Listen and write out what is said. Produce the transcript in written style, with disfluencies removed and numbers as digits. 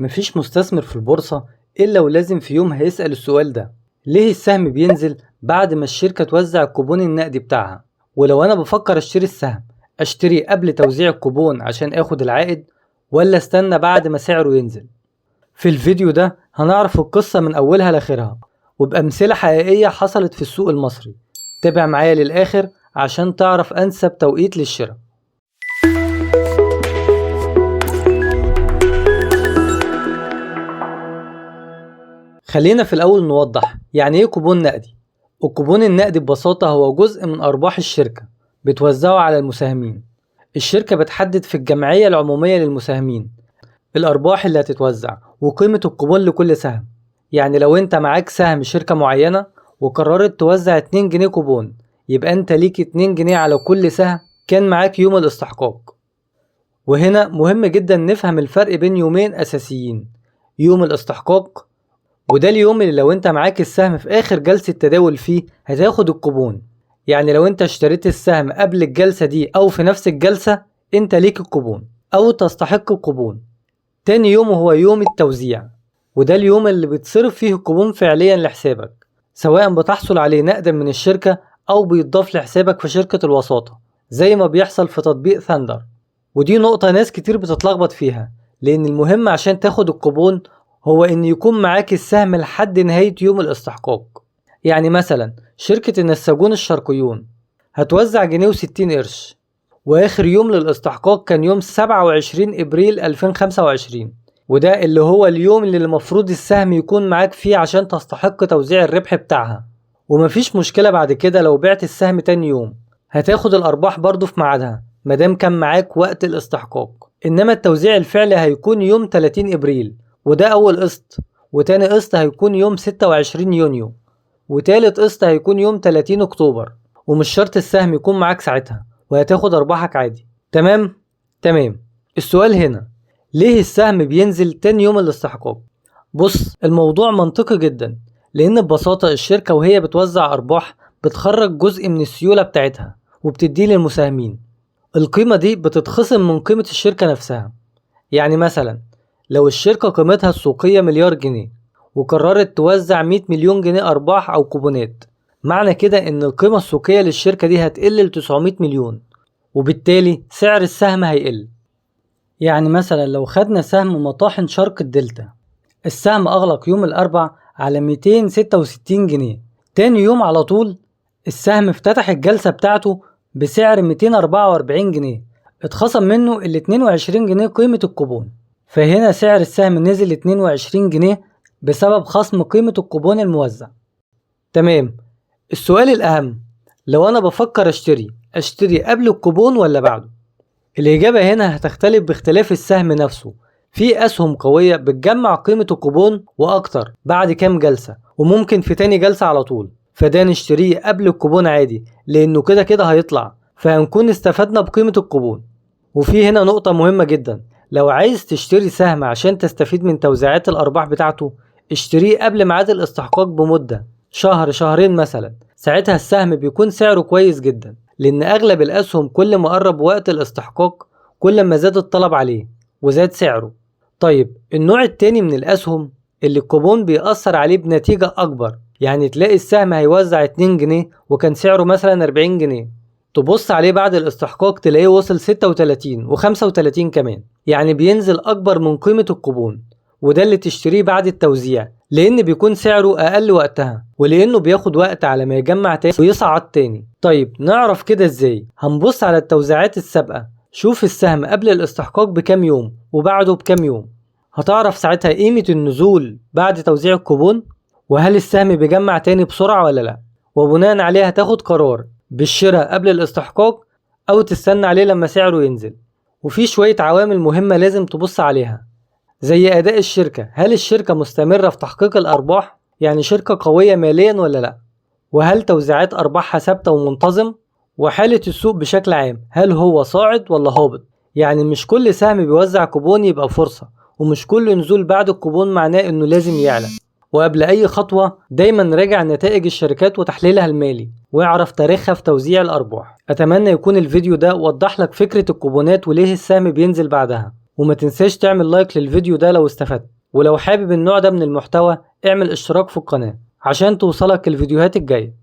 مفيش مستثمر في البورصة إلا ولازم في يوم هيسأل السؤال ده: ليه السهم بينزل بعد ما الشركة توزع الكوبون النقدي بتاعها؟ ولو أنا بفكر أشتري السهم، أشتري قبل توزيع الكوبون عشان آخد العائد، ولا استنى بعد ما سعره ينزل؟ في الفيديو ده هنعرف القصة من أولها لآخرها وبأمثلة حقيقية حصلت في السوق المصري. تابع معايا للآخر عشان تعرف أنسب توقيت للشراء. خلينا في الأول نوضح يعني إيه كوبون نقدي. الكوبون النقدي ببساطة هو جزء من أرباح الشركة بتوزعه على المساهمين. الشركة بتحدد في الجمعية العمومية للمساهمين الأرباح اللي هتتوزع وقيمة الكوبون لكل سهم. يعني لو أنت معاك سهم شركة معينة وقررت توزع 2 جنيه كوبون، يبقى أنت ليك 2 جنيه على كل سهم كان معاك يوم الاستحقاق. وهنا مهم جدا نفهم الفرق بين يومين أساسيين: يوم الاستحقاق، وده اليوم اللي لو انت معاك السهم في اخر جلسة تداول فيه هتاخد الكوبون. يعني لو انت اشتريت السهم قبل الجلسة دي او في نفس الجلسة انت ليك الكوبون او تستحق الكوبون. تاني يوم هو يوم التوزيع، وده اليوم اللي بتصرف فيه الكوبون فعليا لحسابك، سواء بتحصل عليه نقدا من الشركة او بيتضاف لحسابك في شركة الوساطة زي ما بيحصل في تطبيق ثاندر. ودي نقطة ناس كتير بتتلخبط فيها، لان المهم عشان تاخد الكوبون هو ان يكون معاك السهم لحد نهاية يوم الاستحقاق. يعني مثلا شركة النساجون الشرقيون هتوزع جنيه و60 قرش، واخر يوم للاستحقاق كان يوم 27 ابريل 2025، وده اللي هو اليوم اللي المفروض السهم يكون معاك فيه عشان تستحق توزيع الربح بتاعها. ومفيش مشكلة بعد كده لو بعت السهم تاني يوم هتاخد الارباح برضو في ميعادها مادام كان معاك وقت الاستحقاق. انما التوزيع الفعلي هيكون يوم 30 ابريل، وده أول قسط، وتاني قسط هيكون يوم 26 يونيو، وتالت قسط هيكون يوم 30 أكتوبر. ومش شرط السهم يكون معاك ساعتها وهتاخد أرباحك عادي. تمام. السؤال هنا: ليه السهم بينزل تاني يوم الاستحقاق؟ بص، الموضوع منطقي جدا، لأن ببساطة الشركة وهي بتوزع أرباح بتخرج جزء من السيولة بتاعتها وبتديه للمساهمين. القيمة دي بتتخصم من قيمة الشركة نفسها. يعني مثلا لو الشركة قيمتها السوقية مليار جنيه وقررت توزع 100 مليون جنيه أرباح أو كوبونات، معنى كده إن القيمة السوقية للشركة دي هتقل ل 900 مليون، وبالتالي سعر السهم هيقل. يعني مثلا لو خدنا سهم مطاحن شرق الدلتا، السهم أغلق يوم الأربع على 266 جنيه، تاني يوم على طول السهم افتتح الجلسة بتاعته بسعر 244 جنيه، اتخصم منه ال 22 جنيه قيمة الكوبون. فهنا سعر السهم نزل 22 جنيه بسبب خصم قيمة الكوبون الموزع. تمام. السؤال الأهم: لو أنا بفكر أشتري قبل الكوبون ولا بعده؟ الإجابة هنا هتختلف باختلاف السهم نفسه. في أسهم قوية بتجمع قيمة الكوبون وأكتر بعد كام جلسة، وممكن في تاني جلسة على طول، فده نشتريه قبل الكوبون عادي لأنه كده هيطلع، فهنكون استفدنا بقيمة الكوبون. وفي هنا نقطة مهمة جدا: لو عايز تشتري سهم عشان تستفيد من توزيعات الأرباح بتاعته، اشتريه قبل ميعاد الاستحقاق بمدة شهرين مثلا. ساعتها السهم بيكون سعره كويس جدا، لأن أغلب الأسهم كل ما قرب وقت الاستحقاق كل ما زاد الطلب عليه وزاد سعره. طيب النوع التاني من الأسهم اللي الكوبون بيأثر عليه بنتيجة أكبر، يعني تلاقي السهم هيوزع 2 جنيه وكان سعره مثلا 40 جنيه، تبص عليه بعد الاستحقاق تلاقيه وصل 36 و35 كمان، يعني بينزل أكبر من قيمة الكوبون. وده اللي تشتريه بعد التوزيع، لأن بيكون سعره أقل وقتها، ولأنه بياخد وقت على ما يجمع تاني ويصعد تاني. طيب نعرف كده إزاي؟ هنبص على التوزيعات السابقة، شوف السهم قبل الاستحقاق بكام يوم وبعده بكام يوم، هتعرف ساعتها قيمة النزول بعد توزيع الكوبون، وهل السهم بيجمع تاني بسرعة ولا لأ. وبناء عليه هتاخد قرار بالشراء قبل الاستحقاق أو تستنى عليه لما سعره ينزل. وفي شوية عوامل مهمة لازم تبص عليها، زي أداء الشركة، هل الشركة مستمرة في تحقيق الأرباح؟ يعني شركة قوية ماليا ولا لأ؟ وهل توزيعات أرباحها ثابتة ومنتظم؟ وحالة السوق بشكل عام، هل هو صاعد ولا هابط؟ يعني مش كل سهم بيوزع كوبون يبقى فرصة، ومش كل نزول بعد الكوبون معناه إنه لازم يعلى. وقبل أي خطوة دايما راجع نتائج الشركات وتحليلها المالي، واعرف تاريخها في توزيع الأرباح. أتمنى يكون الفيديو ده وضح لك فكرة الكوبونات وليه السهم بينزل بعدها، وما تنساش تعمل لايك للفيديو ده لو استفدت، ولو حابب النوع ده من المحتوى اعمل اشتراك في القناة عشان توصلك الفيديوهات الجاية.